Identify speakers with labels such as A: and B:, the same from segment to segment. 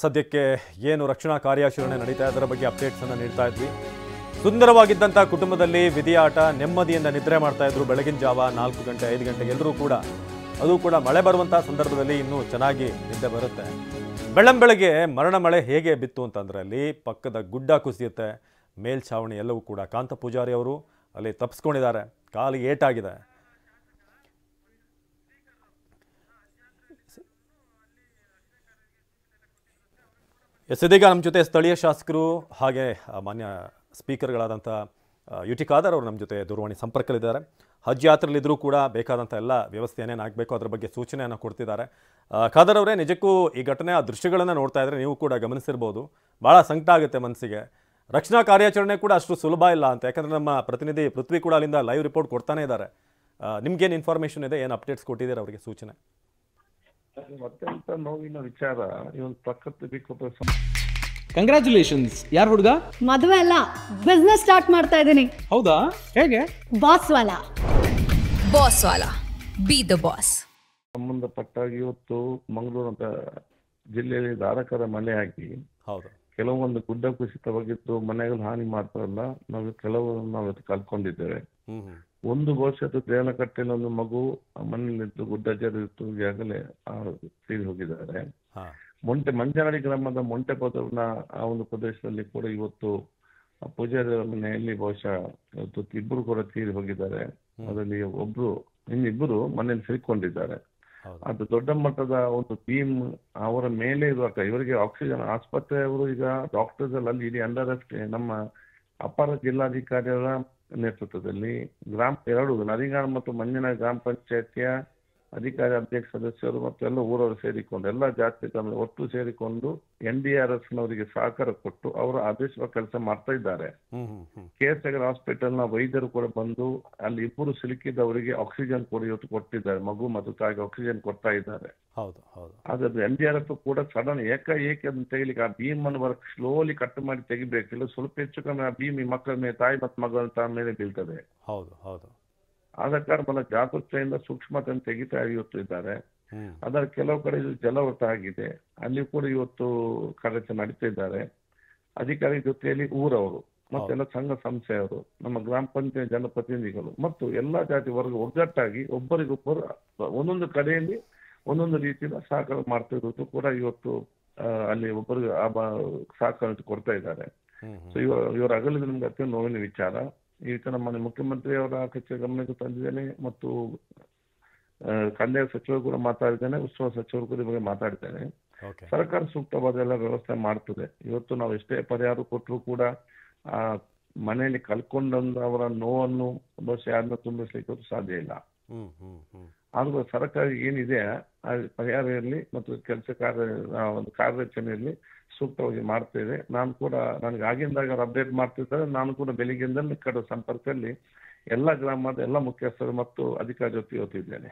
A: ಸದ್ಯಕ್ಕೆ ಏನು ರಕ್ಷಣಾ ಕಾರ್ಯಾಚರಣೆ ನಡೀತಾ ಇದರ ಬಗ್ಗೆ ಅಪ್ಡೇಟ್ಸ್ ಅನ್ನು ನೀಡ್ತಾ ಇದ್ವಿ. ಸುಂದರವಾಗಿದ್ದಂಥ ಕುಟುಂಬದಲ್ಲಿ ವಿಧಿಯಾಟ, ನೆಮ್ಮದಿಯಿಂದ ನಿದ್ರೆ ಮಾಡ್ತಾ ಇದ್ರು. ಬೆಳಗಿನ ಜಾವ 4 ಗಂಟೆ 5 ಗಂಟೆಗೆ ಎಲ್ಲರೂ ಕೂಡ, ಅದು ಕೂಡ ಮಳೆ ಬರುವಂಥ ಸಂದರ್ಭದಲ್ಲಿ ಇನ್ನೂ ಚೆನ್ನಾಗಿ ನಿದ್ದೆ ಬರುತ್ತೆ. ಬೆಳಂಬೆಳಗ್ಗೆ ಮರಣ ಮಳೆ ಹೇಗೆ ಬಿತ್ತು ಅಂತಂದರೆ, ಅಲ್ಲಿ ಪಕ್ಕದ ಗುಡ್ಡ ಕುಸಿಯುತ್ತೆ, ಮೇಲ್ಛಾವಣಿ ಎಲ್ಲವೂ ಕೂಡ. ಕಾಂತ ಪೂಜಾರಿ ಅವರು ಅಲ್ಲಿ ತಪ್ಪಿಸ್ಕೊಂಡಿದ್ದಾರೆ, ಕಾಲಿಗೆ ಏಟಾಗಿದೆ. ಇದೀಗ ನಮ್ಮ ಜೊತೆ ಸ್ಥಳೀಯ ಶಾಸಕರು ಹಾಗೆ ಮಾನ್ಯ ಸ್ಪೀಕರ್ಗಳಾದಂಥ ಯುಟಿ ಖಾದರ್ ಅವರು ನಮ್ಮ ಜೊತೆ ದೂರವಾಣಿ ಸಂಪರ್ಕದಲ್ಲಿದ್ದಾರೆ. ಹಜ್ ಯಾತ್ರೆಯಲ್ಲಿದ್ದರೂ ಕೂಡ ಬೇಕಾದಂಥ ಎಲ್ಲ ವ್ಯವಸ್ಥೆ ಏನೇನು ಆಗಬೇಕು ಅದರ ಬಗ್ಗೆ ಸೂಚನೆಯನ್ನು ಕೊಡ್ತಿದ್ದಾರೆ. ಖಾದರ್ ಅವರೇ, ನಿಜಕ್ಕೂ ಈ ಘಟನೆ ಆ ದೃಶ್ಯಗಳನ್ನು ನೋಡ್ತಾ ಇದ್ರೆ ನೀವು ಕೂಡ ಗಮನಿಸಿರ್ಬೋದು, ಭಾಳ ಸಂಕಟ ಆಗುತ್ತೆ ಮನಸ್ಸಿಗೆ. ರಕ್ಷಣಾ ಕಾರ್ಯಾಚರಣೆ ಕೂಡ ಅಷ್ಟು ಸುಲಭ ಇಲ್ಲ ಅಂತ, ಯಾಕಂದರೆ ನಮ್ಮ ಪ್ರತಿನಿಧಿ ಪೃಥ್ವಿ ಕೂಡ ಅಲ್ಲಿಂದ ಲೈವ್ ರಿಪೋರ್ಟ್ ಕೊಡ್ತಾನೆ ಇದ್ದಾರೆ. ನಿಮ್ಗೇನು ಇನ್ಫಾರ್ಮೇಷನ್ ಇದೆ, ಏನು ಅಪ್ಡೇಟ್ಸ್ ಕೊಟ್ಟಿದ್ದಾರೆ ಅವರಿಗೆ ಸೂಚನೆ?
B: ಅತ್ಯಂತ ನೋವಿನ ವಿಚಾರ, ಇವನ್ ಪ್ರಕೃತಿ
C: ಕಂಗ್ರ್ಯಾಚುಲೇಷನ್ಸ್. ಯಾರು ಹುಡುಗ?
D: ಮದುವೆ ಅಲ್ಲ, ಬಿಸ್ನೆಸ್ ಸ್ಟಾರ್ಟ್ ಮಾಡ್ತಾ ಇದ್ದೀನಿ.
C: ಹೌದಾ? ಹೇಗೆ?
D: ಬಾಸ್ ವಾಲಾ.
E: ಬಾಸ್ ವಾಲಾ, ಬಿ ದ ಬಾಸ್.
B: ಸಂಬಂಧಪಟ್ಟಾಗಿ ಇವತ್ತು ಮಂಗಳೂರು ಅಂತ ಜಿಲ್ಲೆಯಲ್ಲಿ ಧಾರಾಕಾರ ಮಳೆ ಆಗಿ
A: ಹೌದು,
B: ಕೆಲವೊಂದು ಗುಡ್ಡ ಕುಸಿತವಾಗಿದ್ದು ಮನೆಗಳು ಹಾನಿ ಮಾಡ್ತಾರಲ್ಲ, ನಾವು ಕೆಲವು ಕಲ್ಕೊಂಡಿದ್ದೇವೆ. ಒಂದು ಭವಿಷ್ಯದ ದೇವನಕಟ್ಟೆಯಲ್ಲಿ ಒಂದು ಮಗು ಮನೆಯಲ್ಲಿದ್ದು ಗುಡ್ಡ ಜರಿತ್ತು, ಈಗಾಗಲೇ ತೀರಿ ಹೋಗಿದ್ದಾರೆ. ಮಂಜನಹಳ್ಳಿ ಗ್ರಾಮದ ಮೊಂಟೆ ಪದರ್ನ ಆ ಒಂದು ಪ್ರದೇಶದಲ್ಲಿ ಕೂಡ ಇವತ್ತು ಪೂಜಾರಿ ಮನೆಯಲ್ಲಿ ಬಹುಶಃ ಇವತ್ತು ಇಬ್ಬರು ಕೂಡ ತೀರಿ ಹೋಗಿದ್ದಾರೆ. ಅದರಲ್ಲಿ ಇನ್ನಿಬ್ಬರು ಮನೆಯಲ್ಲಿ ಸೇರಿಕೊಂಡಿದ್ದಾರೆ. ಅದು ದೊಡ್ಡ ಮಟ್ಟದ ಒಂದು ಟೀಮ್ ಅವರ ಮೇಲೆ ಇರುವಾಗ ಇವರಿಗೆ ಆಕ್ಸಿಜನ್ ಆಸ್ಪತ್ರೆಯವರು ಈಗ ಡಾಕ್ಟರ್ಸ್ ಅಲ್ಲಿ ಇಡೀ ಅಂಡರ್ ನಮ್ಮ ಅಪರ ಜಿಲ್ಲಾಧಿಕಾರಿಯವರ ನೇತೃತ್ವದಲ್ಲಿ ಎರಡು ನರಿಗಾಣ ಮತ್ತು ಮಂಜನ ಗ್ರಾಮ ಪಂಚಾಯತಿಯ ಅಧಿಕಾರಿ ಅಧ್ಯಕ್ಷ ಸದಸ್ಯರು ಮತ್ತು ಎಲ್ಲ ಊರವರು ಸೇರಿಕೊಂಡು ಎಲ್ಲ ಜಾತಿ ಒಟ್ಟು ಸೇರಿಕೊಂಡು NDRF ನವರಿಗೆ ಸಹಕಾರ ಕೊಟ್ಟು ಅವರು ಆದೇಶ ಕೆಲಸ ಮಾಡ್ತಾ ಇದ್ದಾರೆ. KSR ಹಾಸ್ಪಿಟಲ್ ನ ವೈದ್ಯರು ಕೂಡ ಬಂದು ಅಲ್ಲಿ ಇಬ್ಬರು ಸಿಲುಕಿದವರಿಗೆ ಆಕ್ಸಿಜನ್ ಕೂಡ ಇವತ್ತು ಕೊಟ್ಟಿದ್ದಾರೆ. ಮಗು ಮತ್ತು ತಾಯಿಗೆ ಆಕ್ಸಿಜನ್ ಕೊಡ್ತಾ ಇದ್ದಾರೆ. ಹಾಗಾದ್ರೆ NDRF ಕೂಡ ಸಡನ್ ಏಕಾಏಕಿ ಅದನ್ನ ತೆಗಿಲಿಕ್ಕೆ ಆ ಬೀಮ್ ಅನ್ನು ಸ್ಲೋಲಿ ಕಟ್ ಮಾಡಿ ತೆಗಿಬೇಕಿಲ್ಲ. ಸ್ವಲ್ಪ ಹೆಚ್ಚು ಕಮ್ಮಿ ಆ ಬೀಮ್ ಈ ಮಕ್ಕಳ ಮೇಲೆ, ತಾಯಿ ಮತ್ತು ಮಗಳ ಮೇಲೆ ಬೀಳ್ತದೆ. ಆದ ಕಾರಣ ಜಾಗೃತೆಯಿಂದ ಸೂಕ್ಷ್ಮತೆಯನ್ನು ತೆಗಿತಾ ಇದ್ದಾರೆ. ಅದರ ಕೆಲವು ಕಡೆ ಜಲವೃತ ಆಗಿದೆ, ಅಲ್ಲಿ ಕೂಡ ಇವತ್ತು ಕಾರ್ಯಾಚರಣೆ ನಡೀತಾ ಇದ್ದಾರೆ. ಅಧಿಕಾರಿ ಜೊತೆಯಲ್ಲಿ ಊರವರು ಮತ್ತೆಲ್ಲ ಸಂಘ ಸಂಸ್ಥೆಯವರು, ನಮ್ಮ ಗ್ರಾಮ ಪಂಚಾಯತ್ ಜನಪ್ರತಿನಿಧಿಗಳು ಮತ್ತು ಎಲ್ಲಾ ಜಾತಿ ವರ್ಗ ಒಗ್ಗಟ್ಟಾಗಿ ಒಬ್ಬರಿಗೊಬ್ಬರು ಒಂದೊಂದು ಕಡೆಯಲ್ಲಿ ಒಂದೊಂದು ರೀತಿಯ ಸಹಕಾರ ಮಾಡ್ತಿರೋದು ಕೂಡ ಇವತ್ತು ಅಲ್ಲಿ ಒಬ್ಬರಿಗೆ ಸಹಕಾರ ಕೊಡ್ತಾ ಇದ್ದಾರೆ. ಸೊ ಇವರ ಅಗಲಿದ ನಮ್ಗೆ ಅತ್ಯಂತ ನೋವಿನ ವಿಚಾರ. ಈ ವಿಚಾರ ನಮ್ಮ ಮುಖ್ಯಮಂತ್ರಿ ಅವರ ಕಚೇರಿ ಗಮನಕ್ಕೆ ತಂದಿದ್ದೇನೆ ಮತ್ತು ಕಂದಾಯ ಸಚಿವರು ಕೂಡ ಮಾತಾಡಿದ್ದೇನೆ, ಉತ್ಸವ ಸಚಿವರು ಕೂಡ ಬಗ್ಗೆ ಮಾತಾಡಿದ್ದೇನೆ. ಸರ್ಕಾರ ಸೂಕ್ತವಾದ ಎಲ್ಲ ವ್ಯವಸ್ಥೆ ಮಾಡ್ತದೆ. ಇವತ್ತು ನಾವು ಎಷ್ಟೇ ಪರಿಹಾರ ಕೊಟ್ಟರು ಕೂಡ ಆ ಮನೆಯಲ್ಲಿ ಕಲ್ಕೊಂಡವರ ನೋವನ್ನು ಬಹುಶಃ ಯಾರನ್ನ ತುಂಬಿಸ್ಲಿಕ್ಕೆ ಸಾಧ್ಯ ಇಲ್ಲ. ಆದ್ರೂ ಸರ್ಕಾರ ಏನಿದೆ ಆ ಪರಿಹಾರ ಇರಲಿ ಮತ್ತು ಒಂದು ಕಾರ್ಯಾಚರಣೆಯಲ್ಲಿ ಸೂಕ್ತವಾಗಿ ಮಾಡ್ತೇವೆ. ನಾನು ಕೂಡ ನನಗೆ ಆಗಿಂದಾಗ ಅಪ್ಡೇಟ್ ಮಾಡ್ತಿದ್ದಾರೆ. ನಾನು ಕೂಡ ಬೆಳಿಗ್ಗೆಯಿಂದ ಕಡೆ ಸಂಪರ್ಕದಲ್ಲಿ ಎಲ್ಲ ಗ್ರಾಮದ ಎಲ್ಲ ಮುಖ್ಯಸ್ಥರು ಮತ್ತು ಅಧಿಕಾರಿ ಜೊತೆ ಇವತ್ತಿದ್ದೇನೆ.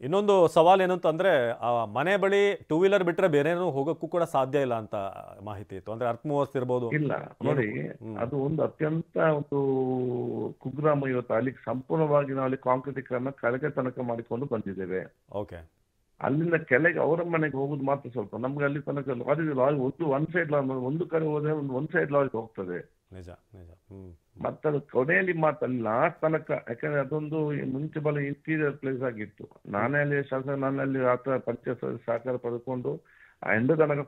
A: ಇನ್ನೊಂದು ಸವಾಲು ಏನು ಅಂತಂದ್ರೆ, ಆ ಮನೆ ಬಳಿ 2 ವೀಲರ್ ಬಿಟ್ರೆ ಬೇರೇನೂ ಹೋಗಕ್ಕೂ ಕೂಡ ಸಾಧ್ಯ ಇಲ್ಲ ಅಂತ ಮಾಹಿತಿ ಇತ್ತು. ಅಂದ್ರೆ ಅರ್ಥಮವಸ್ತು ಇರ್ಬೋದು.
B: ಇಲ್ಲ ನೋಡಿ, ಅದು ಒಂದು ಅತ್ಯಂತ ಒಂದು ಕುಗ್ರಾಮ. ಇವತ್ತು ಅಲ್ಲಿ ಸಂಪೂರ್ಣವಾಗಿ ನಾವು ಅಲ್ಲಿ ಕಾಂಕ್ರೀಟೀಕರಣ ಕೆಳಗೆ ತನಕ ಮಾಡಿಕೊಂಡು ಬಂದಿದ್ದೇವೆ. ಅಲ್ಲಿಂದ ಕೆಳಗೆ ಅವರ ಮನೆಗೆ ಹೋಗುದು ಮಾತ್ರ ಸ್ವಲ್ಪ. ನಮ್ಗೆ ಅಲ್ಲಿ ತನಕ ಲಾರಿ ಒಂದ್ ಸೈಡ್ ಒಂದು ಕಡೆ ಹೋದ್ರೆ ಒಂದ್ ಸೈಡ್ ಲಾರಿ ಹೋಗ್ತದೆ. ಮತ್ತೆ ಅದು ಕೊನೆಯಲ್ಲಿ ಮಾತ್ರ ಅಲ್ಲಿ ಲಾಸ್ಟ್ ತನಕ, ಯಾಕಂದ್ರೆ ಅದೊಂದು ಮುನ್ಸಿಪಲ್ ಇಂಟೀರಿಯರ್ ಪ್ಲೇಸ್ ಆಗಿತ್ತು. ನಾನೇ ಅಲ್ಲಿ ಆತ ಪಂಚಾಯತ್ ಸಹಕಾರ ಪಡೆದುಕೊಂಡು ಆ ಎಂಡ ತನಕ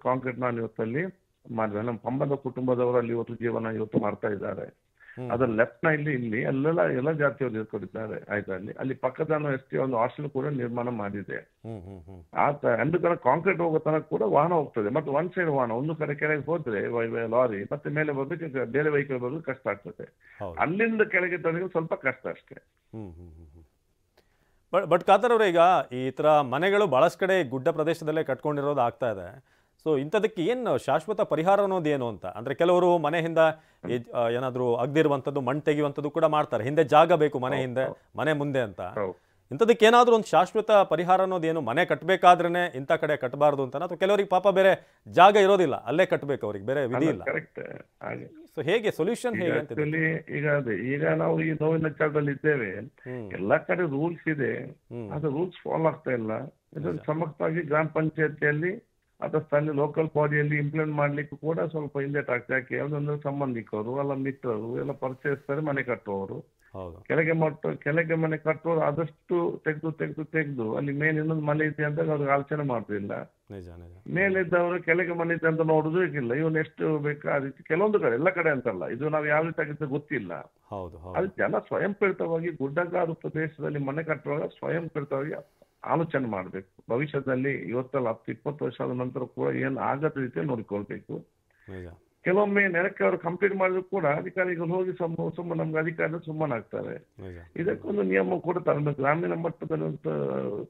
B: ಕಾಂಕ್ರೀಟ್ ನಾನು ಇವತ್ತಲ್ಲಿ ಮಾಡಿದೆ. ನಮ್ಮ ಪಂಬದ ಕುಟುಂಬದವರು ಅಲ್ಲಿ ಇವತ್ತು ಜೀವನ ಮಾಡ್ತಾ ಇದ್ದಾರೆ. ಅದರ ಲೆಫ್ಟ್ ನ ಇಲ್ಲಿ ಎಲ್ಲ ಜಾತಿಯವರು ಇರ್ಕೊಂಡಿದ್ದಾರೆ. ಆಯ್ತಾ, ಅಲ್ಲಿ ಪಕ್ಕದ ST ಒಂದು ಹಾಸ್ಟೆಲ್ ಕೂಡ ನಿರ್ಮಾಣ ಮಾಡಿದೆ. ಎಂಟು ತನಕ ಕಾಂಕ್ರೀಟ್ ಹೋಗೋ ತನಕ ಕೂಡ ವಾಹನ ಹೋಗ್ತದೆ. ಮತ್ತೆ ಒಂದ್ ಸೈಡ್ ವಾಹನ ಒಂದು ಕಡೆ ಕೆಳಗೆ ಹೋದ್ರೆ ಲಾರಿ ಮತ್ತೆ ಮೇಲೆ ಬರ್ಬೇಕು, ಬೇರೆ ವೆಹಿಕಲ್ ಬರೋದು ಕಷ್ಟ ಆಗ್ತದೆ. ಅಲ್ಲಿಂದ ಕೆಳಗೆ ತನಕ ಸ್ವಲ್ಪ ಕಷ್ಟ ಅಷ್ಟೇ.
A: ಬಟ್ ಖಾದರ್ ಅವರೇ, ಈಗ ಈ ತರ ಮನೆಗಳು ಬಹಳಷ್ಟು ಕಡೆ ಗುಡ್ಡ ಪ್ರದೇಶದಲ್ಲೇ ಕಟ್ಕೊಂಡಿರೋದು ಆಗ್ತಾ ಇದೆ. ಸೊ ಇಂಥದಕ್ಕೆ ಏನು ಶಾಶ್ವತ ಪರಿಹಾರ ಅನ್ನೋದು ಏನು ಅಂತ ಅಂದ್ರೆ, ಕೆಲವರು ಮನೆ ಹಿಂದೆ ಏನಾದರೂ ಅಗ್ದಿರುವಂಥದ್ದು ಮಣ್ಣು ತೆಗೆಯುವಂಥದ್ದು ಕೂಡ ಮಾಡ್ತಾರೆ. ಹಿಂದೆ ಜಾಗ ಬೇಕು ಮನೆ ಹಿಂದೆ, ಮನೆ ಮುಂದೆ ಅಂತ. ಇಂಥದಕ್ಕೆ ಏನಾದರೂ ಒಂದು ಶಾಶ್ವತ ಪರಿಹಾರ ಅನ್ನೋದು ಏನು? ಮನೆ ಕಟ್ಟಬೇಕಾದ್ರೇನೆ ಇಂಥ ಕಡೆ ಕಟ್ಟಬಾರ್ದು ಅಂತ, ಅಥವಾ ಕೆಲವರಿಗೆ ಪಾಪ ಬೇರೆ ಜಾಗ ಇರೋದಿಲ್ಲ, ಅಲ್ಲೇ ಕಟ್ಟಬೇಕು, ಅವ್ರಿಗೆ ಬೇರೆ ವಿಧಿ ಇಲ್ಲ. ಸೊ ಹೇಗೆ ಸೊಲ್ಯೂಷನ್ ಹೇಗೆ ಅಂತ?
B: ಈಗ ನಾವು ಈ ನೋವಿನ ವಿಚಾರದಲ್ಲಿ ಇದ್ದೇವೆ. ಎಲ್ಲಾ ಕಡೆ ರೂಲ್ಸ್ ಇದೆ, ಅದು ರೂಲ್ಸ್ ಫಾಲೋ ಆಗ್ತಾ ಇಲ್ಲ. ಇದನ್ನು ಸಮರ್ಥವಾಗಿ ಗ್ರಾಮ ಪಂಚಾಯತಿಯಲ್ಲಿ ಅಥವಾ ಸ್ಥಳೀಯ ಲೋಕಲ್ ಬಾಡಿಯಲ್ಲಿ ಇಂಪ್ಲಿಮೆಂಟ್ ಮಾಡ್ಲಿಕ್ಕೂ ಕೂಡ ಸ್ವಲ್ಪ ಹಿಂದೇಟ್ ಆಗ್ತದೆ. ಯಾಕೆ ಒಂದೊಂದು ಸಂಬಂಧಿಕರು ಎಲ್ಲ ಮಿತ್ರರು ಎಲ್ಲ ಪರಿಚಯಿಸ್ತಾರೆ ಮನೆ ಕಟ್ಟುವವರು. ಕೆಳಗೆ ಮನೆ ಕಟ್ಟುವವರು ಆದಷ್ಟು ತೆಗೆದು ಅಲ್ಲಿ ಮೇಲೆ ಇನ್ನೊಂದು ಮನೆ ಇದೆ ಅಂತ ಅವ್ರಿಗೆ ಆಲೋಚನೆ ಮಾಡುದಿಲ್ಲ. ಮೇಲಿದ್ದವರು ಕೆಳಗೆ ಮನೆ ಇದೆ ಅಂತ ನೋಡುದು ಇಲ್ಲ. ಇವನು ಎಷ್ಟು ಬೇಕಾ ಆ ರೀತಿ ಕೆಲವೊಂದು ಕಡೆ, ಎಲ್ಲ ಕಡೆ ಅಂತಲ್ಲ, ಇದು ನಾವು ಯಾವ ರೀತಿ ಆಗಿದ್ದು ಗೊತ್ತಿಲ್ಲ. ಅದು ಜನ ಸ್ವಯಂ ಪ್ರೇರಿತವಾಗಿ ಗುಡ್ಡಗಾಡು ಪ್ರದೇಶದಲ್ಲಿ ಮನೆ ಕಟ್ಟುವಾಗ ಸ್ವಯಂ ಪ್ರೇರಿತವಾಗಿ ಆಲೋಚನೆ ಮಾಡ್ಬೇಕು. ಭವಿಷ್ಯದಲ್ಲಿ ಇವತ್ತಲ್ಲ 10-20 ವರ್ಷದ ನಂತರ ಕೂಡ ಏನ್ ಆಗದ ರೀತಿಯಲ್ಲಿ ನೋಡಿಕೊಳ್ಬೇಕು. ಕೆಲವೊಮ್ಮೆ ನೆಲಕ್ಕೆ ಅವರು ಕಂಪ್ಲೀಟ್ ಮಾಡಿದ್ರು ಕೂಡ ಅಧಿಕಾರಿಗಳು ಹೋಗಿ ಸುಮ್ಮನೆ ನಮ್ಗೆ ಅಧಿಕಾರಿಗಳು ಸುಮ್ಮನಾಗ್ತಾರೆ. ಇದಕ್ಕೊಂದು ನಿಯಮ ಕೂಡ ತರಬೇಕು. ಗ್ರಾಮೀಣ ಮಟ್ಟದಲ್ಲಿ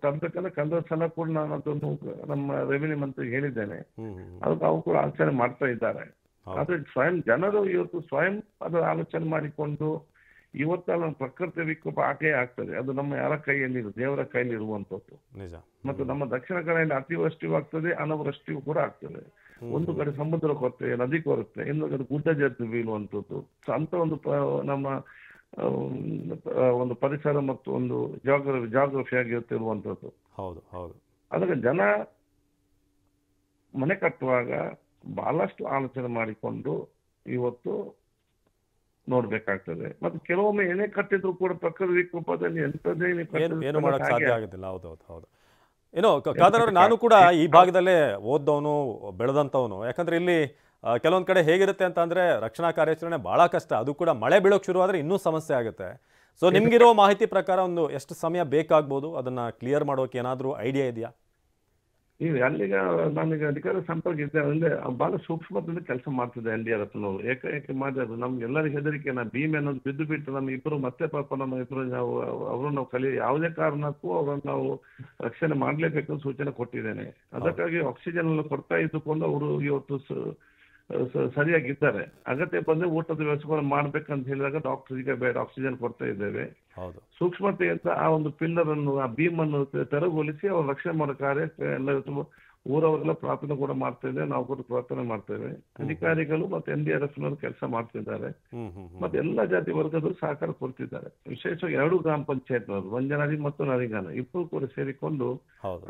B: ತರಬೇಕಂದ್ರೆ ಕಳೆದ ಸಲ ಕೂಡ ನಾನು ಅದನ್ನು ನಮ್ಮ ರೆವಿನ್ಯೂ ಮಂತ್ರಿ ಹೇಳಿದ್ದೇನೆ. ಅದಕ್ಕೆ ಅವರು ಕೂಡ ಆಲೋಚನೆ ಮಾಡ್ತಾ ಇದ್ದಾರೆ. ಆದ್ರೆ ಸ್ವಯಂ ಜನರು ಇವತ್ತು ಸ್ವಯಂ ಅದರ ಆಲೋಚನೆ ಮಾಡಿಕೊಂಡು ಇವತ್ತಲ್ಲ ಪ್ರಕೃತಿ ವಿಕೋಪ ಆಟೇ ಆಗ್ತದೆ. ಅದು ನಮ್ಮ ಯಾರ ಕೈಯಲ್ಲಿ ದೇವರ ಕೈಯಲ್ಲಿ ಇರುವಂತದ್ದು. ಮತ್ತು ನಮ್ಮ ದಕ್ಷಿಣ ಕಡೆಯಲ್ಲಿ ಅತಿವೃಷ್ಟಿಯೂ ಆಗ್ತದೆ, ಅನಾವೃಷ್ಟಿಯೂ ಕೂಡ ಆಗ್ತದೆ. ಒಂದು ಕಡೆ ಸಮುದ್ರ ಕೊರತೆ, ನದಿ ಕೊರತೆ, ಇನ್ನೊಂದು ಕಡೆ ಗುಡ್ಡ ಜರಿದು ಬೀಳುವಂಥದ್ದು. ಅಂತ ಒಂದು ನಮ್ಮ ಒಂದು ಪರಿಸರ ಮತ್ತು ಒಂದು ಜಾಗ್ರಫಿ ಆಗಿರುತ್ತಿರುವಂಥದ್ದು. ಅದಕ್ಕೆ ಜನ ಮನೆ ಕಟ್ಟುವಾಗ ಬಹಳಷ್ಟು ಆಲೋಚನೆ ಮಾಡಿಕೊಂಡು ಇವತ್ತು ನೋಡ್ಬೇಕಾಗ್ತದೆ. ಮತ್ತೆ ಕೆಲವೊಮ್ಮೆ ಏನೇ ಕಟ್ಟಿದ್ರು ಕೂಡ ಪ್ರಕೃತಿ ವಿಕೋಪದಲ್ಲಿ ಎಂತದೇ
A: ಏನು ಮಾಡಕ್ ಸಾಧ್ಯ ಆಗುದಿಲ್ಲ. ಹೌದು. ಏನೋ ಖಾದರ್ ಅವ್ರೆ, ನಾನು ಕೂಡ ಈ ಭಾಗದಲ್ಲೇ ಓದ್ದವನು ಬೆಳೆದಂಥವನು. ಯಾಕಂದ್ರೆ ಇಲ್ಲಿ ಕೆಲವೊಂದು ಕಡೆ ಹೇಗಿರುತ್ತೆ ಅಂತ ಅಂದ್ರೆ ರಕ್ಷಣಾ ಕಾರ್ಯಾಚರಣೆ ಬಹಳ ಕಷ್ಟ. ಅದು ಕೂಡ ಮಳೆ ಬೀಳೋಕ್ ಶುರು ಆದ್ರೆ ಇನ್ನೂ ಸಮಸ್ಯೆ ಆಗುತ್ತೆ. ಸೊ ನಿಮ್ಗಿರೋ ಮಾಹಿತಿ ಪ್ರಕಾರ ಒಂದು ಎಷ್ಟು ಸಮಯ ಬೇಕಾಗ್ಬೋದು ಅದನ್ನ ಕ್ಲಿಯರ್ ಮಾಡೋಕೆ ಏನಾದ್ರೂ ಐಡಿಯಾ ಇದೆಯಾ?
B: ಈಗ ಅಲ್ಲಿಗ ನನಗೆ ಅಧಿಕಾರ ಸಂಪರ್ಕ ಇದ್ದೇವೆ ಅಂದ್ರೆ ಬಹಳ ಸೂಕ್ಷ್ಮದಿಂದ ಕೆಲಸ ಮಾಡ್ತಿದ್ದೆ NDRF ನವರು. ಏಕೆ ಮಾಡಿದ್ರು ನಮ್ಗೆ ಎಲ್ಲರಿಗೂ ಹೆದರಿಕೆ. ಭೀಮ್ ಅನ್ನೋದು ಬಿದ್ದು ಬಿಟ್ಟು ನಮ್ಮ ಇಬ್ಬರು ಮತ್ತೆ ಪಾಪ ನಮ್ಮ ಇಬ್ಬರು ಅವ್ರನ್ನ ನಾವು ಯಾವುದೇ ಕಾರಣಕ್ಕೂ ಅವ್ರನ್ನ ನಾವು ರಕ್ಷಣೆ ಮಾಡ್ಲೇಬೇಕು ಸೂಚನೆ ಕೊಟ್ಟಿದ್ದೇನೆ. ಅದಕ್ಕಾಗಿ ಆಕ್ಸಿಜನ್ ಎಲ್ಲ ಕೊಡ್ತಾ ಇದ್ದುಕೊಂಡು ಅವರು ಇವತ್ತು ಸರಿಯಾಗಿದ್ದಾರೆ. ಅಗತ್ಯ ಬಂದ್ರೆ ಊಟದ ವ್ಯವಸ್ಥೆ ಮಾಡ್ಬೇಕಂತ ಹೇಳಿದಾಗ ಡಾಕ್ಟರ್ಗೆ ಬೇಡ ಆಕ್ಸಿಜನ್ ಕೊಡ್ತಾ ಇದ್ದೇವೆ. ಸೂಕ್ಷ್ಮತೆ ಅಂತ ಆ ಒಂದು ಪಿಲ್ಲರ್ ಅನ್ನು, ಆ ಭೀಮ್ ಅನ್ನು ತೆರವುಗೊಳಿಸಿ ಅವ್ರ ರಕ್ಷಣೆ ಮಾಡೋ ಕಾರ್ಯ ಎಲ್ಲ ಊರವರೆಲ್ಲ ಪ್ರಾರ್ಥನೆ ಕೂಡ ಮಾಡ್ತಾ ಇದ್ದೇವೆ. ನಾವು ಕೂಡ ಪ್ರಾರ್ಥನೆ ಮಾಡ್ತೇವೆ. ಅಧಿಕಾರಿಗಳು ಮತ್ತೆ NDRF ನವರು ಕೆಲಸ ಮಾಡ್ತಿದ್ದಾರೆ. ಮತ್ತೆ ಎಲ್ಲಾ ಜಾತಿ ವರ್ಗದವರು ಸಹಕಾರ ಕೊಡ್ತಿದ್ದಾರೆ. ವಿಶೇಷವಾಗಿ 2 ಗ್ರಾಮ ಪಂಚಾಯತ್ನವರು, ವಂಜನಾಡಿ ಮತ್ತು ನರಿಗಾನ ಇಬ್ಬರು ಕೂಡ ಸೇರಿಕೊಂಡು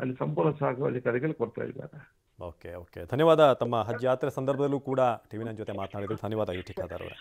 B: ಅಲ್ಲಿ ಸಂಪೂರ್ಣ ಸಹಕಾರ ಅಧಿಕಾರಿಗಳು ಕೊಡ್ತಾ ಇದ್ದಾರೆ.
A: ಓಕೆ. ಧನ್ಯವಾದ. ತಮ್ಮ ಹಜ್ ಯಾತ್ರೆ ಸಂದರ್ಭದಲ್ಲೂ ಕೂಡ ಟಿವಿ9 ಜೊತೆ ಮಾತನಾಡಿದ್ರು. ಧನ್ಯವಾದ UT ಖಾದರ್ ಅವರೇ.